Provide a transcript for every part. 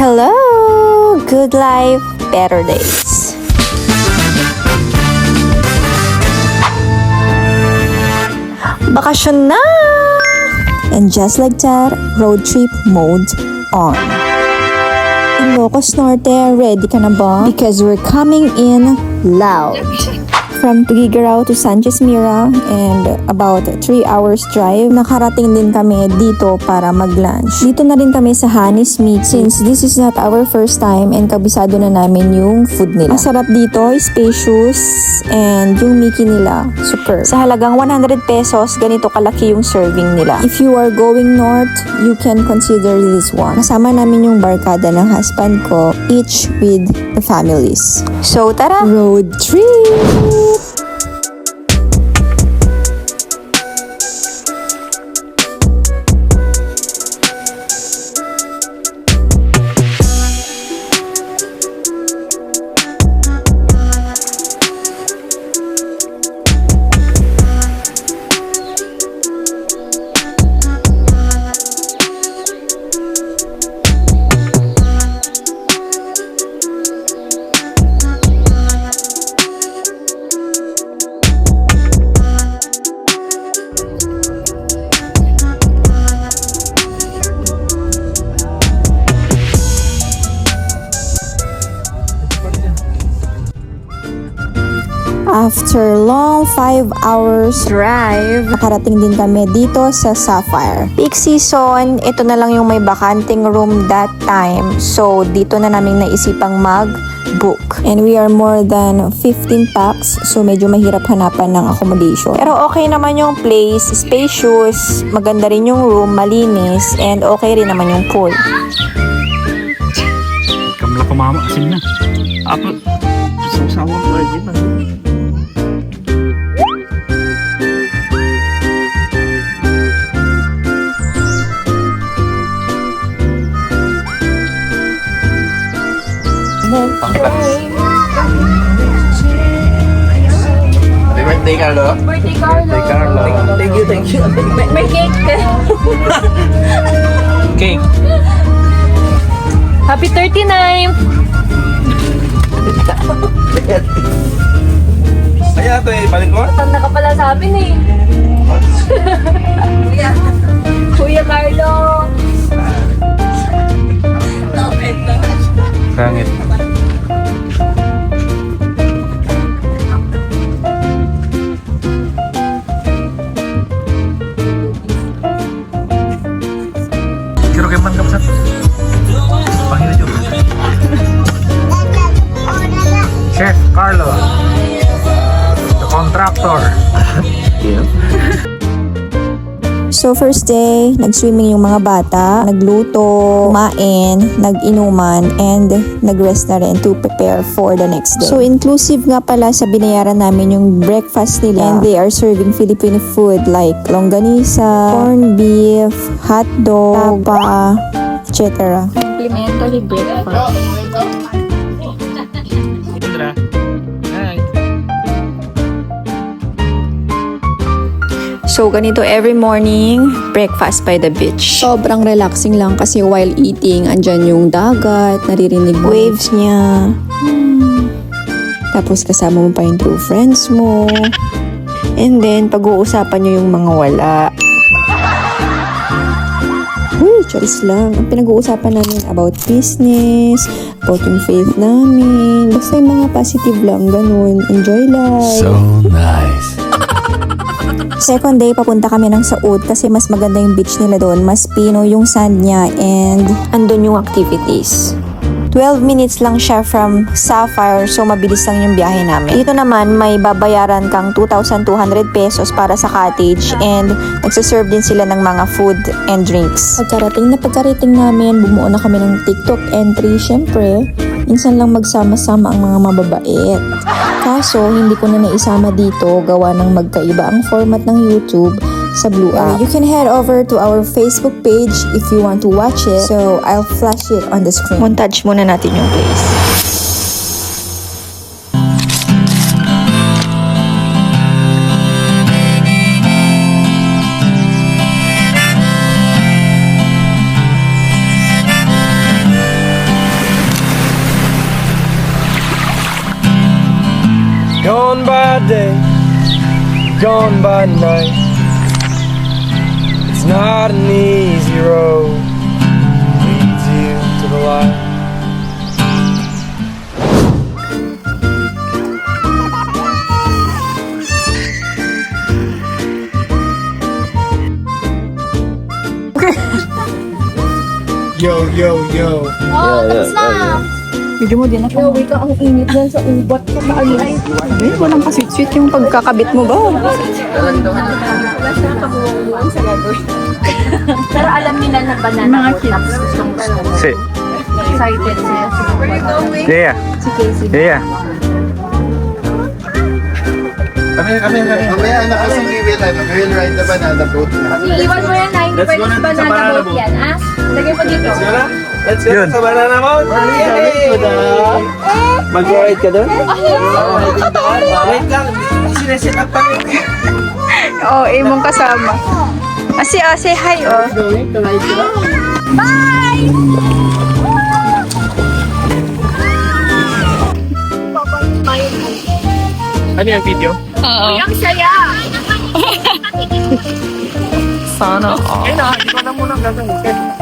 Hello! Good life, better days. Bakasyon na! And just like that, road trip mode on. Ilocos Norte, ready ka na ba? Because we're coming in loud. From Tuguegarao to Sanchez Mira and about 3 hours drive, nakarating din kami dito para mag-lunch. Dito na rin kami sa Hanis Meat since this is not our first time and kabisado na namin yung food nila. Masarap dito, spacious, and yung Mickey nila, superb. Sa halagang 100 pesos, ganito kalaki yung serving nila. If you are going north, you can consider this one. Kasama namin yung barkada ng husband ko, each with the families. So tara, road trip! After long 5 hours drive, nakarating din kami dito sa Sapphire. Peak season, ito na lang yung may bakanting room that time. So, dito na namin naisipang mag-book. And we are more than 15 packs, so medyo mahirap hanapan ng accommodation. Pero okay naman yung place, spacious, maganda rin yung room, malinis, and okay rin naman yung pool. Kamla kumama, asin na. Apa? Sasawa ko lagi na. Happy birthday, Carlo. Birthday, Carlo. Birthday, Carlo. Thank you. May cake. Cake. Happy 39th. Kaya ito eh, balik ko. Tanda ka pala sa amin eh. Kuya Carlo. Sangit. Kiro kay man kapsat. Pangino jo. Chef Carlo. The contractor. Yeah. So first day, nag-swimming yung mga bata, nagluto, kumain, nag-inuman, and nag-rest na rin to prepare for the next day. So inclusive nga pala sa binayaran namin yung breakfast nila. And they are serving Filipino food like longganisa, corned beef, hot dog, tapa, etc. Complimentary breakfast. Indra. Hi. So, ganito every morning, breakfast by the beach. Sobrang relaxing lang kasi while eating, andyan yung dagat, naririnig waves niya. Tapos kasama mo pa yung true friends mo. And then, pag-uusapan nyo yung mga wala. Uy, choice lang. Ang pinag-uusapan namin about business, about yung faith namin. Basta yung mga positive lang, ganun. Enjoy life. So nice. Second day, papunta kami ng Saud kasi mas maganda yung beach nila doon. Mas pino yung sand niya and andun yung activities. 12 minutes lang siya from Sapphire, so mabilis lang yung biyahe namin. Dito naman, may babayaran kang 2,200 pesos para sa cottage and nagsaserve din sila ng mga food and drinks. Pagkarating namin, bumuo na kami ng TikTok entry. Siyempre, minsan lang magsama-sama ang mga mababait. Kaso, hindi ko na naisama dito gawa ng magkaiba ang format ng YouTube sa Blue app. You can head over to our Facebook page if you want to watch it. So, I'll flash it on the screen. Montage muna natin yung place. day, gone by night. It's not an easy road, leads you to the light. Yo, yo, yo. Oh, tapos na! Video mo din ako. Uy ka, ang init dyan sa ubat ko. Paano? Eh, walang ka-sweet-sweet yung pagkakabit mo ba? Wala siya kabuwang sa gagawin. Pero alam nila na banana boat. Tapos gustong gusto. Si. Excited sila. Yeah. Si Casey. Yeah. Mamaya na kasi we will ride the banana boat na. Iiwan mo yan na hindi Let's go pwede na sa sa banana banana boat boat. yan, ah? Lagay mo dito. Let's go Yun. sa banana boat! Yay! Mag-ride ka doon? Wait lang, sineset up pa rin. Oo, imong kasama. Say hi, oh. Going to ride ka? Ano yung video? Ang saya! Sana. Ayun na, hindi ko na muna gagawin.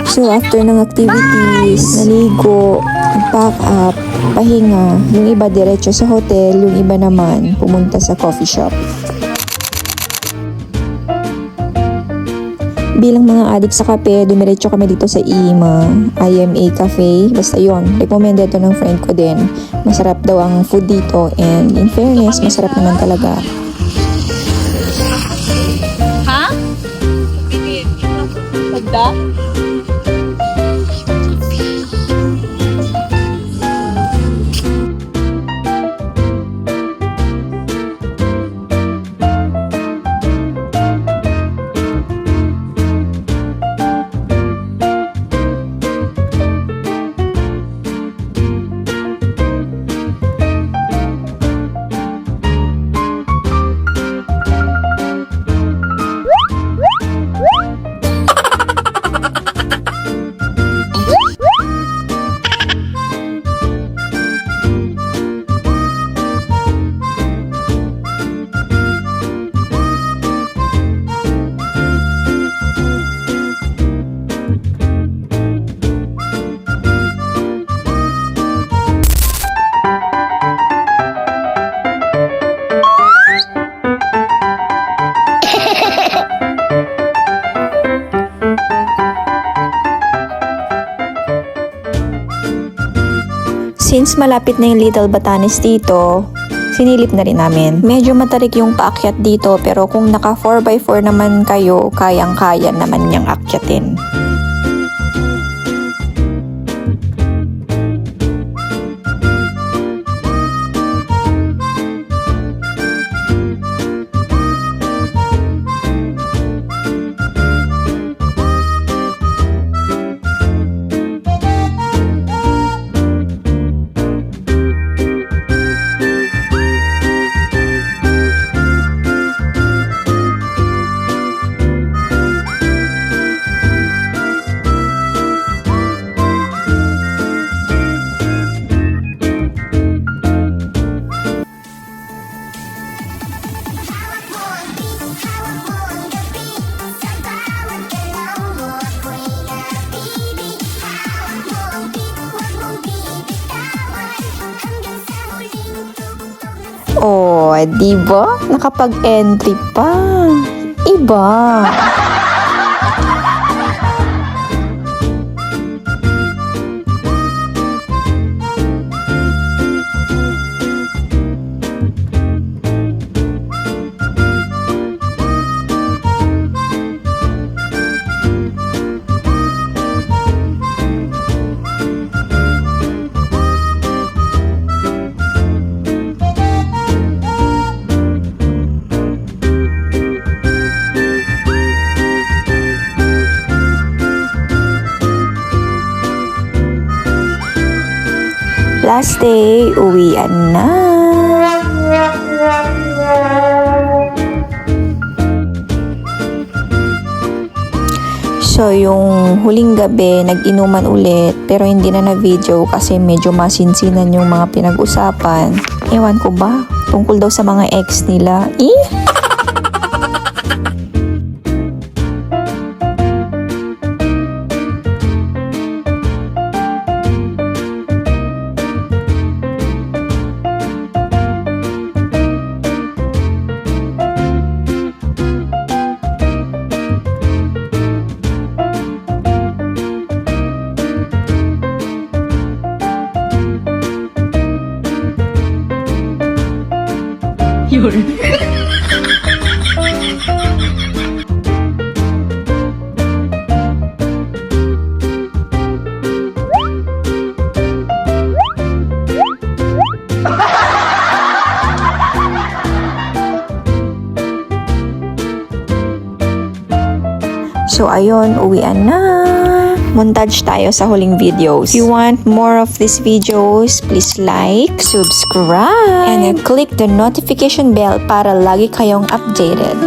So, after ng activities, naligo, pack up, pahinga, yung iba diretso sa hotel, yung iba naman pumunta sa coffee shop. Bilang mga addict sa kape, dumiretso kami dito sa IMA Cafe. Basta yon, recommended to ng friend ko din. Masarap daw ang food dito and in fairness, masarap naman talaga. Since malapit na yung Little Batanes dito, sinilip na rin namin. Medyo matarik yung paakyat dito pero kung naka 4x4 naman kayo, kayang-kaya naman niyang akyatin. Oh, di ba? Nakapag-entry pa. Iba. Last day, uwian na. So, So, yung huling gabi, nag-inuman ulit. Pero hindi na na-video kasi medyo masinsinan yung mga pinag-usapan. Ewan ko ba? Tungkol daw sa mga ex nila. So, ayun, uwian na. Montage tayo sa huling videos. If you want more of these videos, please like, subscribe, and click the notification bell para lagi kayong updated.